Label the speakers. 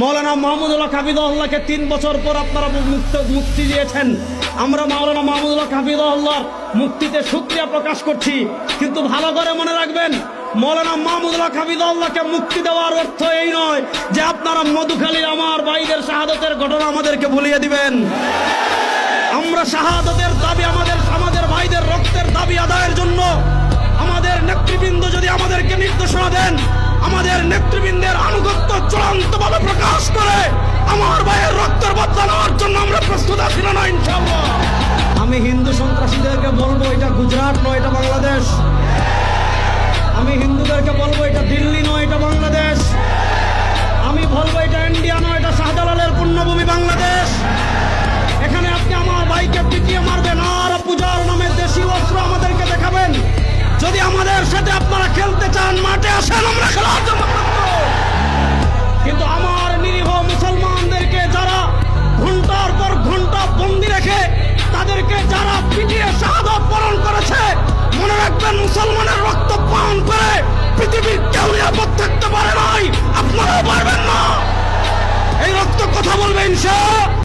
Speaker 1: মাওলানা মাহমুদুল্লাহ হাফিজাহুল্লাহকে 3 বছর পর আপনারা মুক্তি দিয়েছেন। আমরা মাওলানা মাহমুদুল্লাহ হাফিজাহুল্লাহর মুক্তিতে শুকরিয়া প্রকাশ করছি। কিন্তু ভালো করে মনে রাখবেন, মাওলানা মাহমুদুল্লাহ হাফিজাহুল্লাহকে মুক্তি দেওয়ার অর্থ এই নয় যে আপনারা মধুখালীর আমার ভাইদের শাহাদতের ঘটনা আমাদেরকে ভুলিয়ে দিবেন। আমরা শাহাদতের দাবি, আমাদের ভাইদের রক্তের দাবি আদায়ের জন্য আমাদের নেতৃবৃন্দ যদি আমাদেরকে নির্দেশনা দেন, আমাদের নেতৃবৃন্দের আনুগত্য চূড়ান্তভাবে প্রকাশ করে আমার ভাইয়ের রক্তের বদলা নেওয়ার জন্য আমরা প্রস্তুত আছি না ইনশাআল্লাহ। আমি হিন্দু সন্ত্রাসীদেরকে বলবো এটা গুজরাট নয়, এটা বাংলাদেশ। আমি হিন্দুদেরকে বলবো এটা দিল্লি নয়, এটা বাংলাদেশ। আমি বলবো এটা ইন্ডিয়া নয়, এটা শাহজালালের পুণ্যভূমি বাংলাদেশ। এখানে আপনি আমার ভাইকে পিটিয়ে মারবেন আর পূজার নামে দেশি অস্ত্র আমাদেরকে দেখাবেন। যদি আমাদের সাথে আপনারা খেলতে চান, মাঠে আসেন, আমরা খেলার জন্য প্রস্তুত। কিন্তু আমার নিরীহ মুসলমানদেরকে যারা ঘন্টার পর ঘন্টা বন্দি রেখে তাদেরকে যারা পিটিয়ে শাহাদত বরণ করেছে, মনে রাখবেন মুসলমানের রক্ত পান করে পৃথিবীর কেউ নিরাপদ থাকতে পারে নাই, আপনারাও পারবেন না। এই রক্ত কথা বলবে ইনশাআল্লাহ।